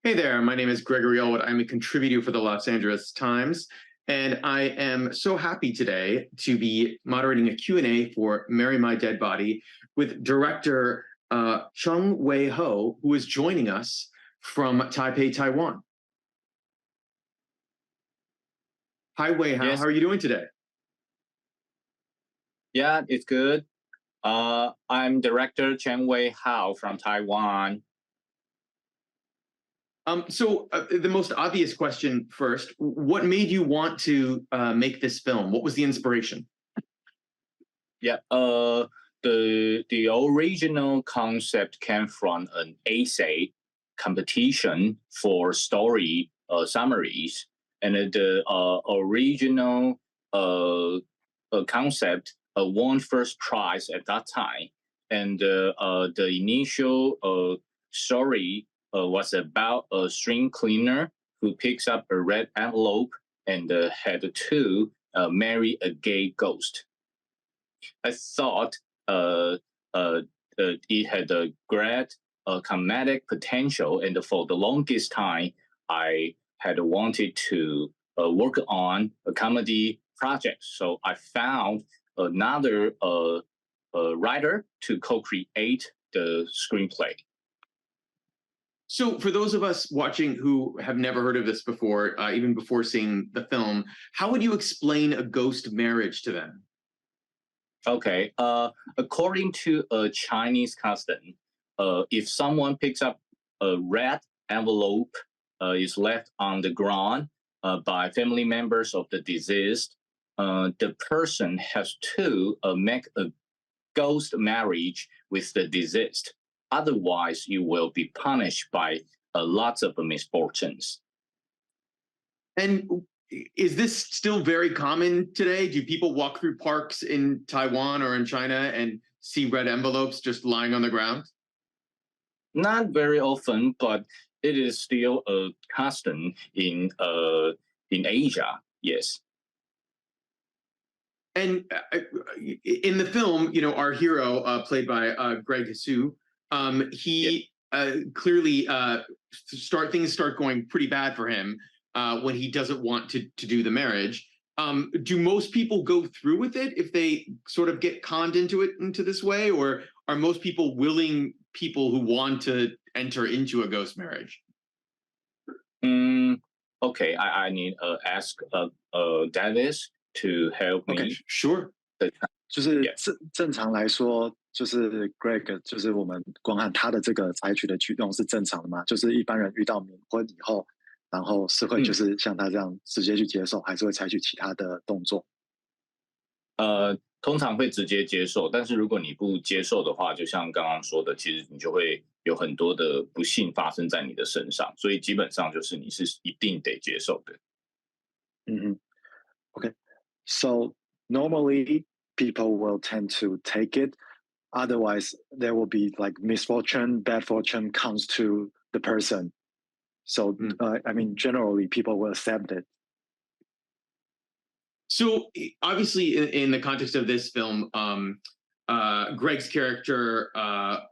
Hey there, my name is Gregory Ellwood. I'm a contributor for the Los Angeles Times, and I am so happy today to be moderating a Q&A for Marry My Dead Body with director Chung Wei-Ho, who is joining us from Taipei, Taiwan. Hi, Wei-Hao. Yes, How are you doing today? yeah, it's good. I'm director Chen Wei-Hao from Taiwan. The most obvious question first, what made you want to make this film? What was the inspiration? Yeah, the original concept came from an essay competition for story summaries, and the original concept won first prize at that time, and the initial story was about a string cleaner who picks up a red envelope and had to marry a gay ghost. I thought uh, uh, it had a great comedic potential, and for the longest time, I had wanted to work on a comedy project. So I found another writer to co-create the screenplay. So, for those of us watching who have never heard of this before, even before seeing the film, how would you explain a ghost marriage to them? Okay. According to a Chinese custom, if someone picks up a red envelope is left on the ground by family members of the deceased, the person has to make a ghost marriage with the deceased. Otherwise, you will be punished by lots of misfortunes. And is this still very common today? Do people walk through parks in Taiwan or in China and see red envelopes just lying on the ground? Not very often, but it is still a custom in Asia. Yes. And in the film, our hero, played by Greg Hsu, Yes. he clearly things start going pretty bad for him when he doesn't want to do the marriage. Do most people go through with it if they sort of get conned into this way, or are most people willing people who want to enter into a ghost marriage? Mm, okay. I need ask Davis to help Okay, me. sure. 就是 Yeah. 正常来说，就是 Greg，就是我们光看他的这个采取的举动是正常的嘛？就是一般人遇到冥婚以后，然后是会就是像他这样直接去接受，还是会采取其他的动作？通常会直接接受，但是如果你不接受的话，就像刚刚说的，其实你就会有很多的不幸发生在你的身上，所以基本上就是你是一定得接受的。嗯嗯，OK。So normally people will tend to take it. Otherwise, there will be like misfortune, bad fortune comes to the person. So I mean, generally people will accept it. So obviously, in the context of this film, Greg's character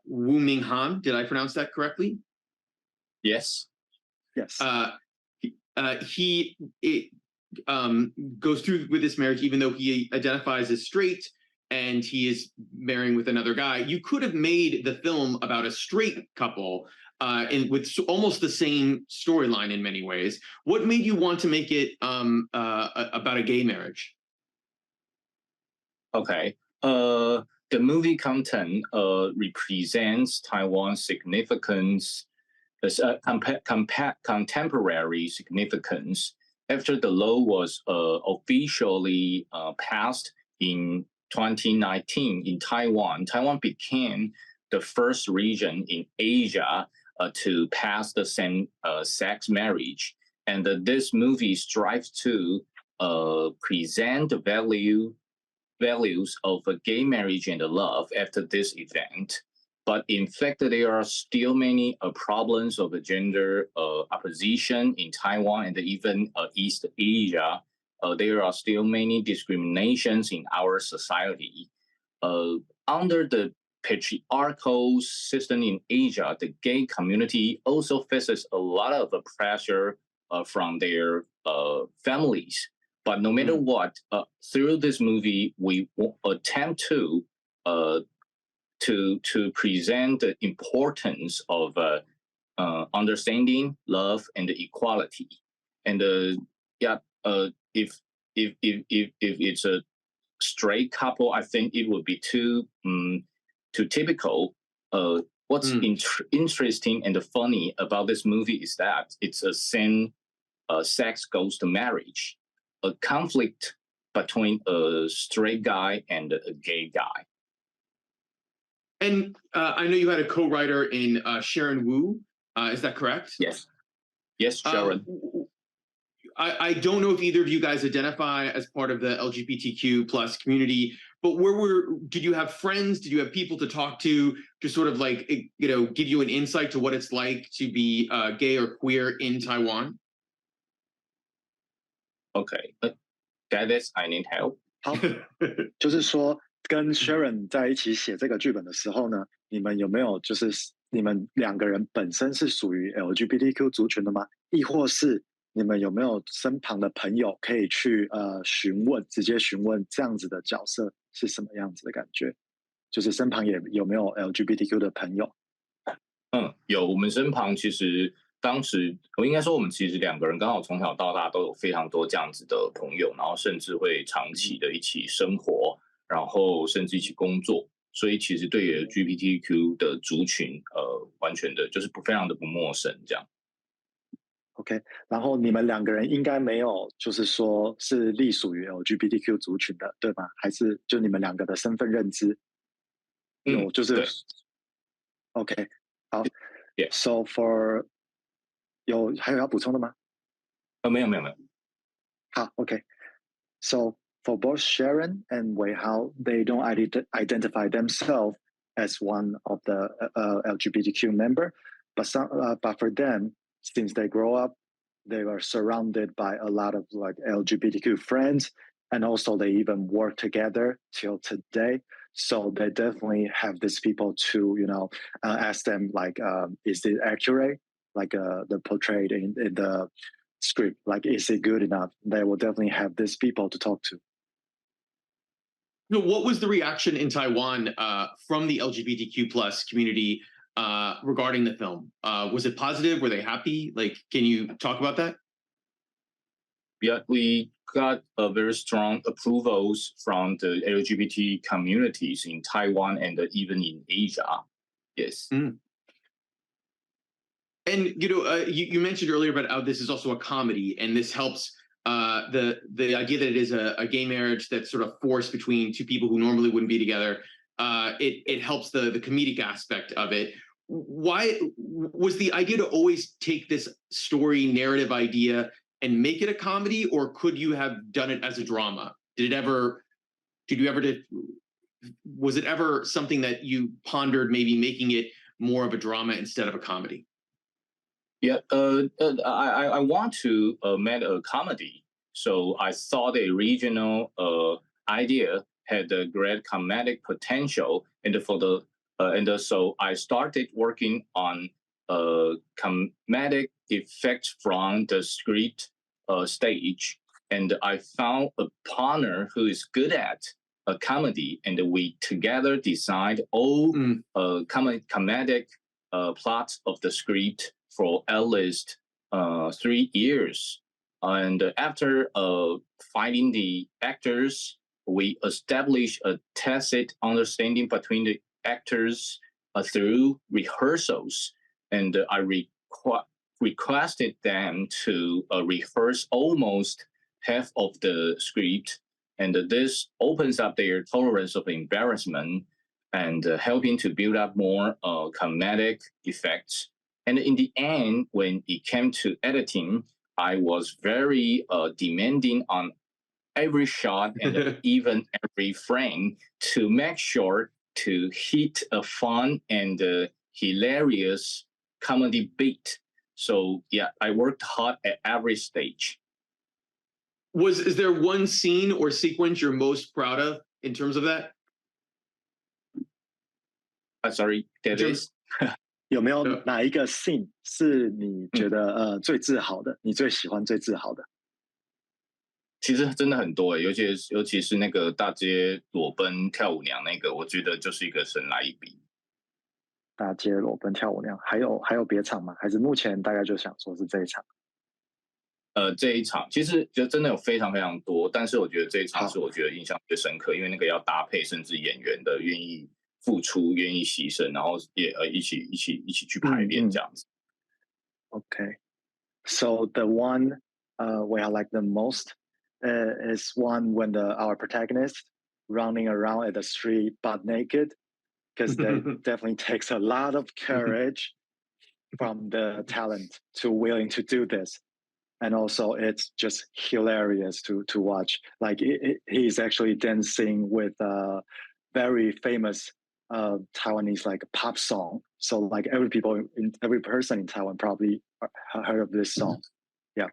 Wu Ming Han, did I pronounce that correctly? Yes. Yes. He goes through with this marriage, even though he identifies as straight and he is marrying with another guy. You could have made the film about a straight couple with almost the same storyline in many ways. What made you want to make it about a gay marriage? Okay. The movie content represents Taiwan's significance, contemporary significance. After the law was officially passed in 2019 in Taiwan, Taiwan became the first region in Asia to pass the same sex marriage. And this movie strives to present the values of a gay marriage and love after this event. But in fact, there are still many problems of gender opposition in Taiwan and even East Asia. There are still many discriminations in our society. Under the patriarchal system in Asia, the gay community also faces a lot of pressure from their families. But no matter what, through this movie, we attempt to present the importance of understanding, love, and equality. And if it's a straight couple, I think it would be too typical. What's interesting and funny about this movie is that it's a same sex goes to marriage, a conflict between a straight guy and a gay guy. And I know you had a co-writer in Sharon Wu. Is that correct? Yes. Yes, Sharon. I don't know if either of you guys identify as part of the LGBTQ plus community, but did you have friends? Did you have people to talk to sort of like, give you an insight to what it's like to be gay or queer in Taiwan? Okay, that I need help. 好，就是说跟 Sharon 在一起写这个剧本的时候呢，你们有没有就是你们两个人本身是属于 LGBTQ 族群的吗？亦或是你们有没有身旁的朋友可以去直接询问这样子的角色是什么样子的感觉？就是身旁有没有 LGBTQ 的朋友？有，我们身旁其实当时我应该说，我们其实两个人刚好从小到大都有非常多这样子的朋友，然后甚至会长期的一起生活，然后甚至一起工作，所以其实对 LGBTQ 的族群，完全的就是非常的不陌生这样。OK， 然后你们两个人应该没有，就是说是隶属于 LGBTQ 族群的，对吗？还是就你们两个的身份认知有就是 OK 好 ，So for 还有要补充的吗？没有。好 ，OK，So for both Sharon and Wei-Hao, they don't identify themselves as one of the LGBTQ member, but for them, since they grow up, they are surrounded by a lot of like LGBTQ friends, and also they even work together till today. So they definitely have these people to, ask them like, is it accurate? Like the portrayed in the script, like is it good enough? They will definitely have these people to talk to. What was the reaction in Taiwan from the LGBTQ plus community regarding the film? Was it positive? Were they happy? Like, can you talk about that? Yeah, we got a very strong approvals from the LGBT communities in Taiwan and even in Asia. Yes. And you mentioned earlier about how this is also a comedy, and this helps the idea that it is a gay marriage that's sort of forced between two people who normally wouldn't be together. It helps the comedic aspect of it. Why was the idea to always take this story narrative idea and make it a comedy, or could you have done it as a drama? Was it ever something that you pondered maybe making it more of a drama instead of a comedy? Yeah, I want to make a comedy. So I thought the original idea had a great comedic potential, and so I started working on comedic effects from the script stage, and I found a partner who is good at a comedy, and we together designed all comedic plots of the script for at least 3 years. And after finding the actors, we established a tacit understanding between the actors through rehearsals. And I requested them to rehearse almost half of the script. And this opens up their tolerance of embarrassment and helping to build up more comedic effects. And in the end, when it came to editing, I was very demanding on every shot and even every frame to make sure to hit a fun and hilarious comedy beat. So yeah, I worked hard at every stage. Is there one scene or sequence you're most proud of in terms of that? Sorry, Davis. 有没有哪一个 scene 是你觉得最自豪的，你最喜欢、最自豪的？其实真的很多诶，尤其是那个大街裸奔跳舞娘那个，我觉得就是一个神来一笔。大街裸奔跳舞那样，还有别场吗？还是目前大概就想说是这一场？这一场其实就真的有非常非常多，但是我觉得这一场好是我觉得印象最深刻，因为那个要搭配，甚至演员的愿意付出、愿意牺牲，然后也一起去排练这样子。Okay, so the one where I like the most is one when our protagonist running around at the street butt naked, because that definitely takes a lot of courage from the talent to willing to do this. And also it's just hilarious to watch. Like he's actually dancing with a very famous Taiwanese like pop song. So like every person in Taiwan probably heard of this song. Yeah.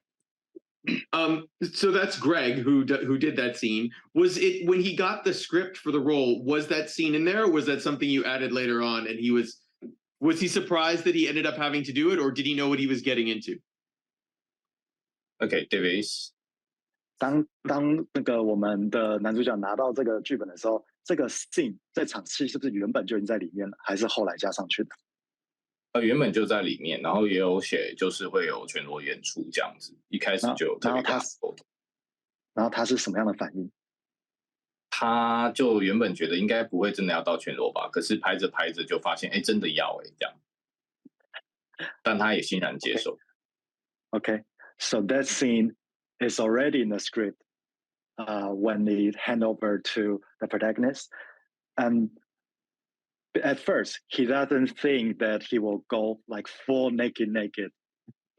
So that's Greg who did that scene. Was it when he got the script for the role? Was that scene in there? Or was that something you added later on? And was he surprised that he ended up having to do it, or did he know what he was getting into? Okay, Davis. 当那个我们的男主角拿到这个剧本的时候，这个 scene 这场戏是不是原本就已经在里面了，还是后来加上去的？原本就在里面，然后也有写就是会有全裸演出这样子，一开始就有特别跟他沟通。然后他是什么样的反应？他就原本觉得应该不会真的要到全裸吧，可是拍着拍着就发现，哎，真的要这样，但他也欣然接受。Okay, so that scene is already in the script when they hand over to the protagonist, and at first he doesn't think that he will go like full naked,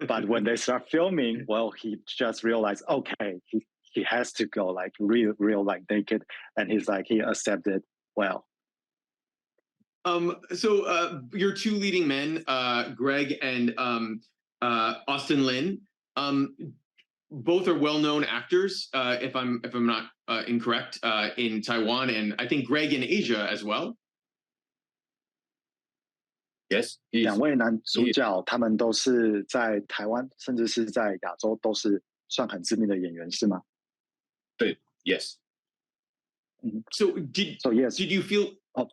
but when they start filming, well, he just realized, okay, he has to go like real like naked, and he's like he accepted well. So your two leading men, Greg and Austin Lin, both are well-known actors. If I'm not incorrect, in Taiwan, and I think Greg in Asia as well. Yes, 两位男主角他们都是在台湾，甚至是在亚洲都是算很知名的演员，是吗？对 ，Yes. So yes. Did you feel? Oh.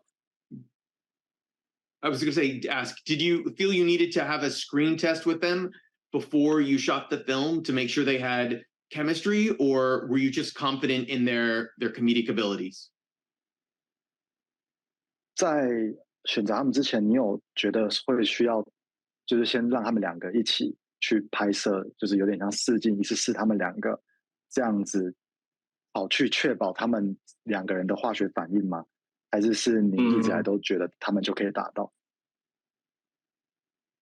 I was going to ask. Did you feel you needed to have a screen test with them before you shot the film to make sure they had chemistry, or were you just confident in their comedic abilities? 在选择他们之前，你有觉得会需要，就是先让他们两个一起去拍摄，就是有点像试镜，一次试他们两个这样子，好去确保他们两个人的化学反应吗？还是你一直来都觉得他们就可以达到？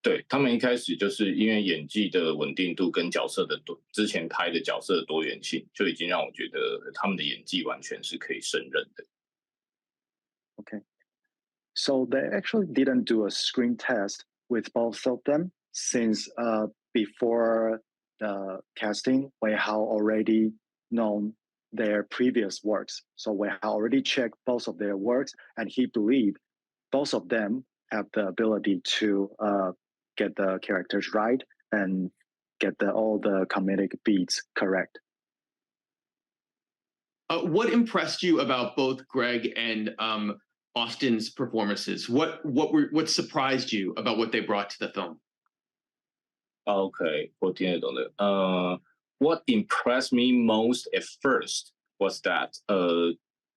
对，他们一开始就是因为演技的稳定度跟角色的之前拍的角色的多元性，就已经让我觉得他们的演技完全是可以胜任的。Okay. So they actually didn't do a screen test with both of them since before the casting, Wei-Hao already known their previous works. So Wei-Hao already checked both of their works, and he believed both of them have the ability to get the characters right and get all the comedic beats correct. What impressed you about both Greg and Austin's performances? What surprised you about what they brought to the film? Okay, 我听得懂的。What impressed me most at first was that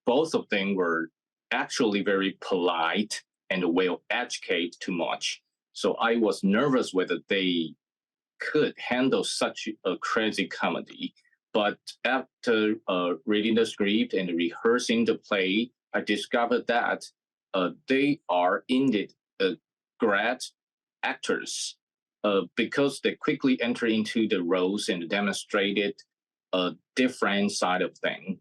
both of them were actually very polite and well educated too much. So I was nervous whether they could handle such a crazy comedy. But after reading the script and rehearsing the play, I discovered that they are indeed great actors because they quickly enter into the roles and demonstrated a different side of things.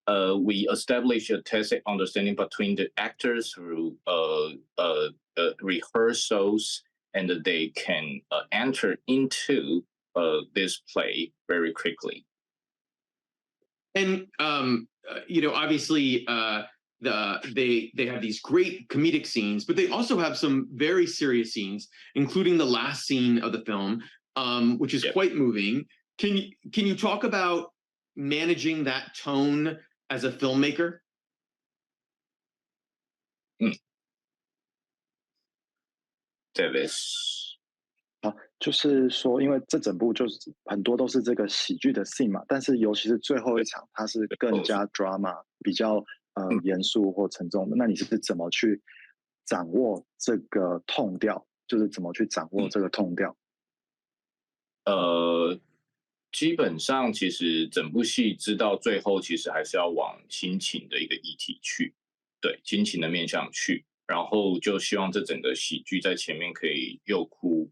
We established a tacit understanding between the actors through rehearsals, and they can enter into this play very quickly. And obviously, they have these great comedic scenes, but they also have some very serious scenes, including the last scene of the film, which is quite moving. Can you talk about managing that tone as a filmmaker? 这个是啊，就是说，因为这整部就是很多都是这个喜剧的 scene 嘛，但是尤其是最后一场，它是更加 drama，比较严肃或沉重的。那你是怎么去掌握这个痛调？就是怎么去掌握这个痛调？基本上其实整部戏知道最后其实还是要往亲情的一个议题去，对亲情的面向去，然后就希望这整个喜剧在前面可以又哭，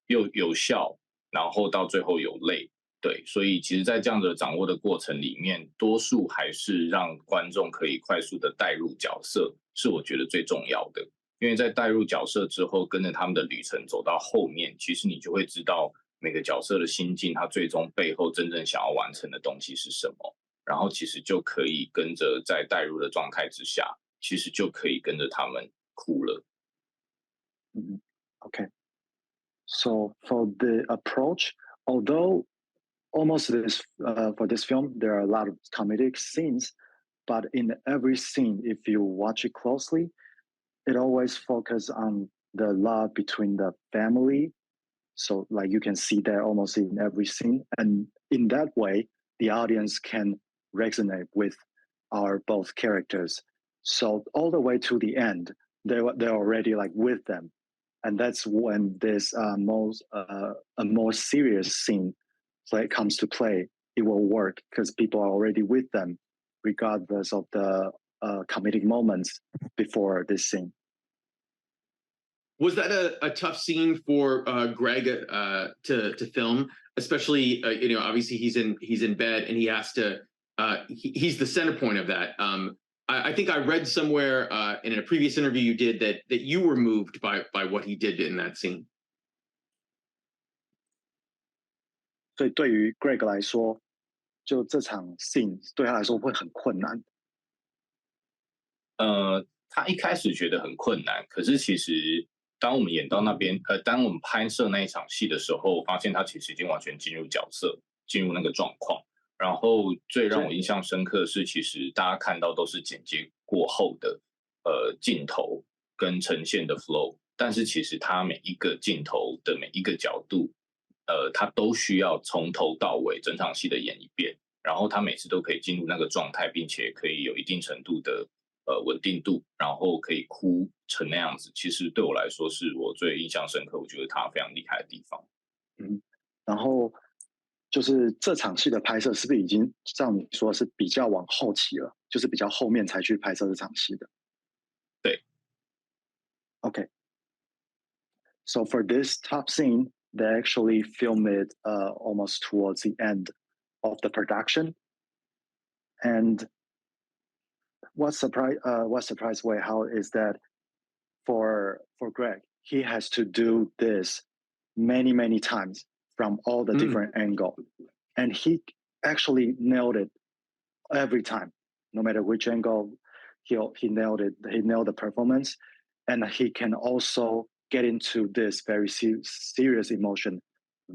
又有笑，然后到最后有泪，对，所以其实，在这样的掌握的过程里面，多数还是让观众可以快速的带入角色，是我觉得最重要的。因为在带入角色之后，跟着他们的旅程走到后面，其实你就会知道每个角色的心境，他最终背后真正想要完成的东西是什么，然后其实就可以跟着在带入的状态之下，其实就可以跟着他们哭了。Okay. So for the approach, although almost this for this film there are a lot of comedic scenes, but in every scene, if you watch it closely, it always focuses on the love between the family. So like you can see that almost in every scene, and in that way, the audience can resonate with our both characters. So all the way to the end, they're already like with them, and that's when this a more serious scene comes to play. It will work because people are already with them, regardless of the comedic moments before this scene. Was that a tough scene for Greg to film, especially obviously he's in bed and he has to he's the center point of that. I think I read somewhere in a previous interview you did that you were moved by what he did in that scene. 所以对于 Greg 来说，就这场 scene 对他来说会很困难。他一开始觉得很困难，可是其实当我们演到那边，当我们拍摄那一场戏的时候，发现他其实已经完全进入角色，进入那个状况。然后最让我印象深刻的是，其实大家看到都是剪接过后的镜头跟呈现的 flow， 但是其实他每一个镜头的每一个角度，他都需要从头到尾整场戏的演一遍，然后他每次都可以进入那个状态，并且可以有一定程度的稳定度，然后可以哭成那样子，其实对我来说是我最印象深刻，我觉得他非常厉害的地方。然后就是这场戏的拍摄是不是已经像你说是比较往后期了，就是比较后面才去拍摄这场戏的？对。Okay. So for this top scene, they actually film it almost towards the end of the production, and what surprised Wei-Hao is that for Greg, he has to do this many times from all the different angles, and he actually nailed it every time, no matter which angle. He nailed it. He nailed the performance, and he can also get into this very serious emotion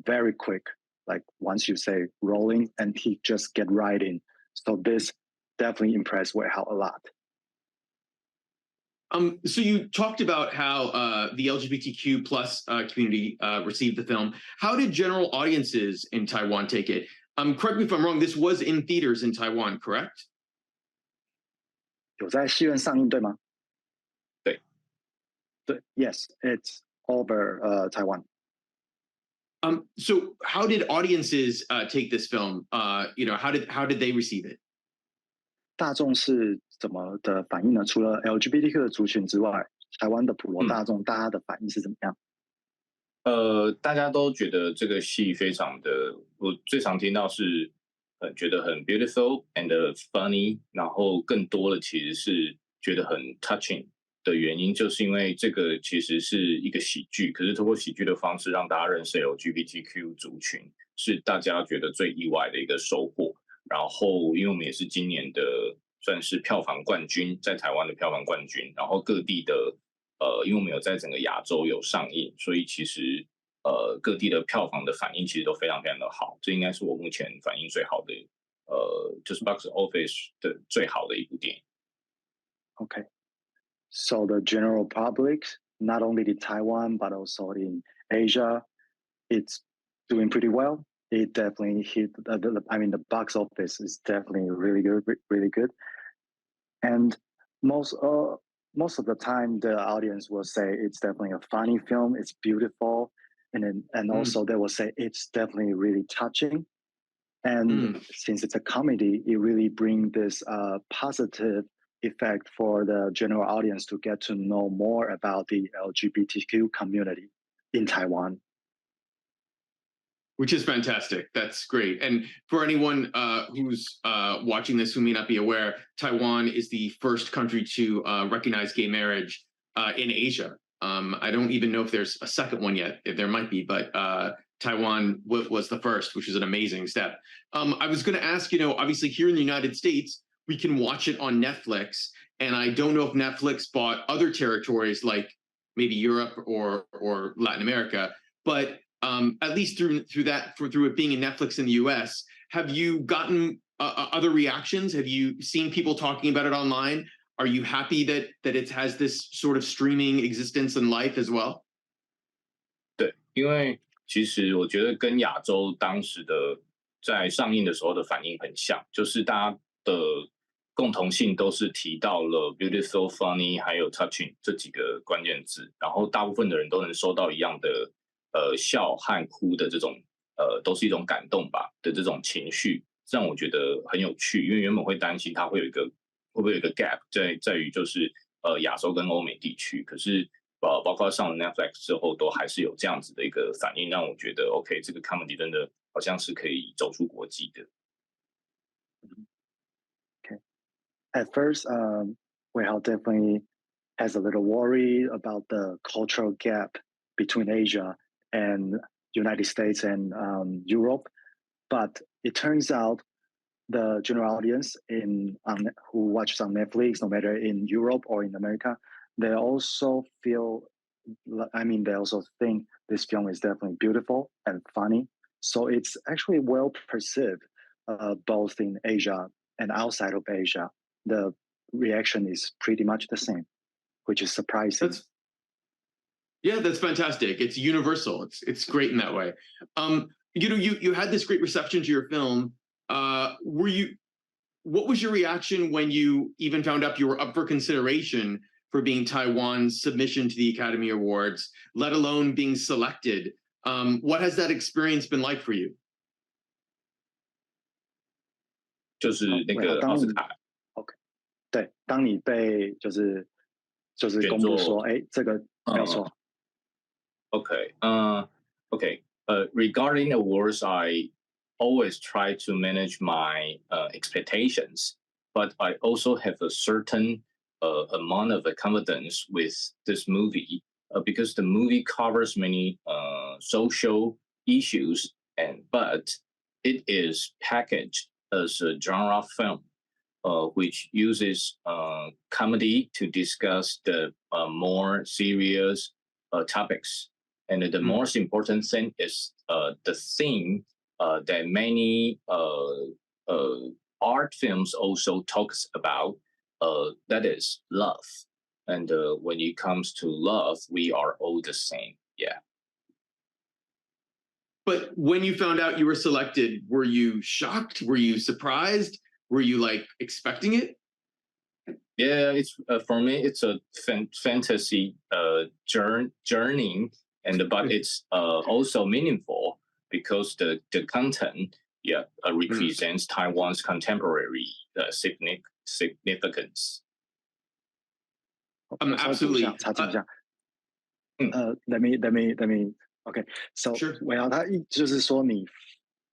very quick. Like once you say rolling, and he just get right in. So this definitely impressed Wei-Hao a lot. So you talked about how the LGBTQ plus community received the film. How did general audiences in Taiwan take it? Correct me if I'm wrong. This was in theaters in Taiwan, correct? 有在戏院上映对吗？对。对 ，Yes, it's over Taiwan. So how did audiences take this film? How did they receive it? 大众是怎么的反应呢？除了 LGBTQ 的族群之外，台湾的普罗大众，大家的反应是怎么样？大家都觉得这个戏非常的，我最常听到是觉得很 beautiful and funny， 然后更多的其实是觉得很 touching 的原因，就是因为这个其实是一个喜剧，可是通过喜剧的方式让大家认识 LGBTQ 族群，是大家觉得最意外的一个收获。然后，因为我们也是今年的算是票房冠军，在台湾的票房冠军，然后各地的因为我们有在整个亚洲有上映，所以其实各地的票房的反应其实都非常非常的好，这应该是我目前反应最好的就是 box office 的最好的一部电影。Okay. So the general public, not only in Taiwan but also in Asia, it's doing pretty well. It definitely hit. The box office is definitely really good, really good. And most of the time, the audience will say it's definitely a funny film. It's beautiful, and also they will say it's definitely really touching. And since it's a comedy, it really brings this positive effect for the general audience to get to know more about the LGBTQ community in Taiwan. Which is fantastic. That's great. And for anyone who's watching this who may not be aware, Taiwan is the first country to recognize gay marriage in Asia. I don't even know if there's a second one yet. If there might be, but Taiwan was the first, which is an amazing step. I was going to ask, obviously here in the United States, we can watch it on Netflix, and I don't know if Netflix bought other territories like maybe Europe or Latin America, but at least through it being in Netflix in the U.S., have you gotten other reactions? Have you seen people talking about it online? Are you happy that it has this sort of streaming existence and life as well? 对，因为其实我觉得跟亚洲当时的在上映的时候的反应很像，就是大家的共同性都是提到了 beautiful、funny 还有 touching 这几个关键字，然后大部分的人都能收到一样的笑和哭的这种都是一种感动吧的这种情绪，让我觉得很有趣，因为原本会担心它会不会有一个 gap 在于就是亚洲跟欧美地区，可是包括上了 Netflix 之后，都还是有这样子的一个反应，让我觉得 OK， 这个 comedy 真的好像是可以走出国际的。Okay. At first, Wei-Hao definitely has a little worry about the cultural gap between Asia and United States and Europe, but it turns out the general audience who watches on Netflix, no matter in Europe or in America, they also they also think this film is definitely beautiful and funny. So it's actually well perceived both in Asia and outside of Asia. The reaction is pretty much the same, which is surprising. That's fantastic. It's universal. It's great in that way. You had this great reception to your film. What was your reaction when you even found out you were up for consideration for being Taiwan's submission to the Academy Awards, let alone being selected? What has that experience been like for you? 就是那个奥斯卡 ，OK， 对，当你被就是公布说，哎，这个没错。Okay. Regarding awards, I always try to manage my expectations, but I also have a certain amount of confidence with this movie because the movie covers many social issues, but it is packaged as a genre film, which uses comedy to discuss the more serious topics. And the most important thing is the theme that many art films also talks about. That is love. And when it comes to love, we are all the same. Yeah. But when you found out you were selected, were you shocked? Were you surprised? Were you like expecting it? Yeah, it's for me. It's a fantasy journey, but it's also meaningful because the content represents Taiwan's contemporary significance. Absolutely. 插进一下。Let me. Okay, so 他就是说你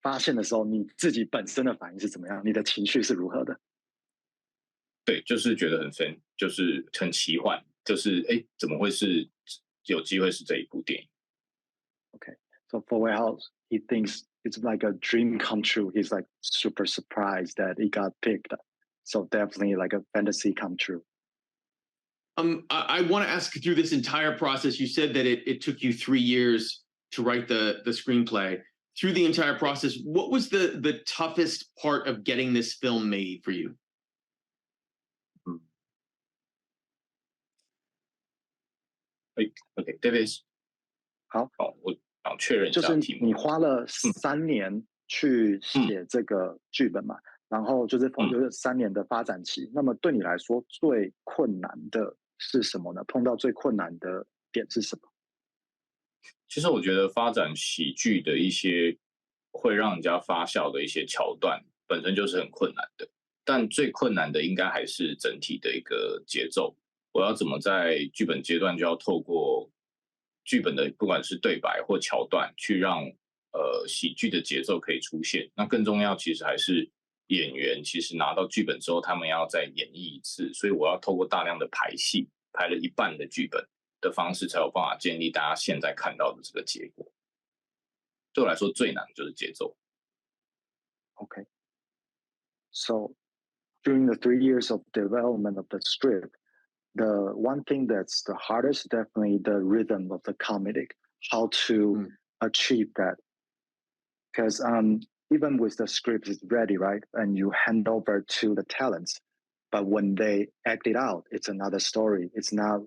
发现的时候，你自己本身的反应是怎么样？你的情绪是如何的？对，就是觉得就是很奇幻，就是怎么会是有机会是这一部电影 ？Okay, so for Wei-Hao, he thinks it's like a dream come true. He's like super surprised that he got picked So definitely like a fantasy come true. I want to ask through this entire process. You said that it took you 3 years to write the screenplay. Through the entire process, what was the toughest part of getting this film made for you? OK，David，好，我想确认一就是下题目。你花了3年去写这个剧本嘛，然后就是有3年的发展期。那么对你来说最困难的是什么呢？碰到最困难的点是什么？其实我觉得发展喜剧的一些会让人家发笑的一些桥段，本身就是很困难的。但最困难的应该还是整体的一个节奏。我要怎么在剧本阶段就要透过剧本的不管是对白或桥段，去让喜剧的节奏可以出现。那更重要，其实还是演员其实拿到剧本之后，他们要再演绎一次，所以我要透过大量的排戏，排了一半的剧本的方式，才有办法建立大家现在看到的这个结果。对我来说，最难的就是节奏。Okay. So during the 3 years of development of the script, the one thing that's the hardest, definitely the rhythm of the comedic, how to achieve that. Because even with the script is ready, right, and you hand over to the talents, but when they act it out, it's another story. It's not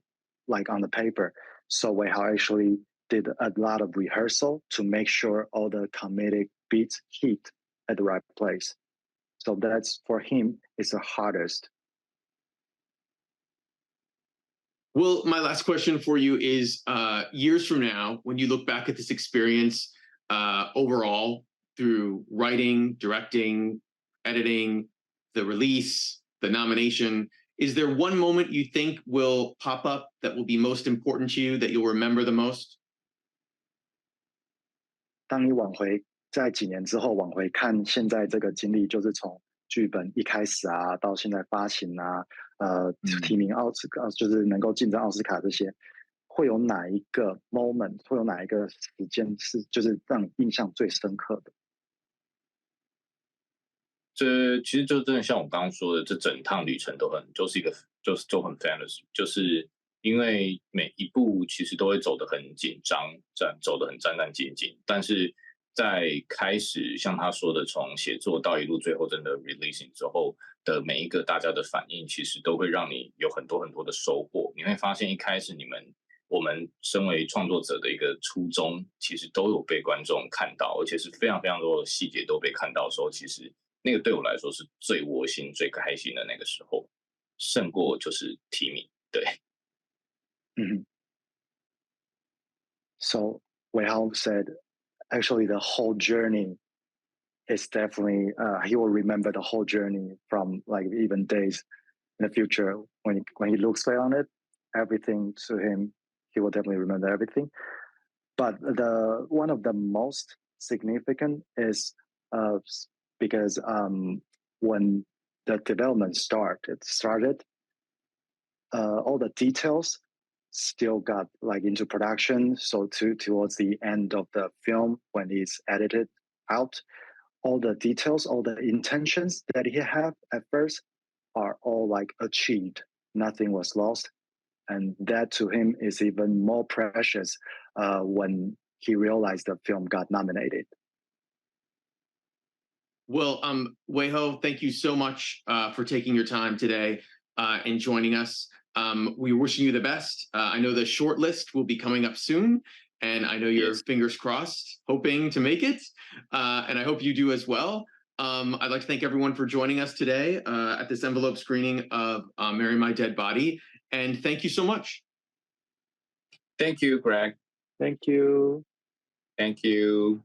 like on the paper. So Wei-Hao actually did a lot of rehearsal to make sure all the comedic beats hit at the right place. So that's for him is the hardest. Well, my last question for you is years from now, when you look back at this experience overall through writing, directing, editing, the release, the nomination, is there one moment you think will pop up that will be most important to you, that you'll remember the most? 当你在几年之后往回看现在这个经历，就是从剧本一开始啊，到现在发行啊，提名就是能够竞争奥斯卡这些，会有哪一个 moment， 会有哪一个时间是就是让你印象最深刻的？这其实就真的像我刚刚说的，这整趟旅程都很就很 fantasy，就是因为每一步其实都会走得很紧张，走得很战战兢兢，但是在开始像他说的，从写作到一路最后真的 releasing 之后的每一个大家的反应，其实都会让你有很多很多的收获。你会发现一开始我们身为创作者的一个初衷，其实都有被观众看到，而且是非常非常多的细节都被看到的时候，其实那个对我来说是最窝心、最开心的那个时候，胜过就是提名。对。So Wei-Hao said, actually, the whole journey is definitely he will remember the whole journey from like even days in the future when he looks back on it. Everything to him, he will definitely remember everything. But the one of the most significant is because when the development started, all the details still got like into production. So towards the end of the film, when it's edited out, all the details, all the intentions that he had at first are all like achieved. Nothing was lost. And that to him is even more precious when he realized the film got nominated. Well, Wei-Hao, thank you so much for taking your time today and joining us. We're wishing you the best. I know the short list will be coming up soon, and I know you're fingers crossed, hoping to make it, and I hope you do as well. I'd like to thank everyone for joining us today at this envelope screening of Marry My Dead Body, and thank you so much. Thank you, Greg. Thank you. Thank you.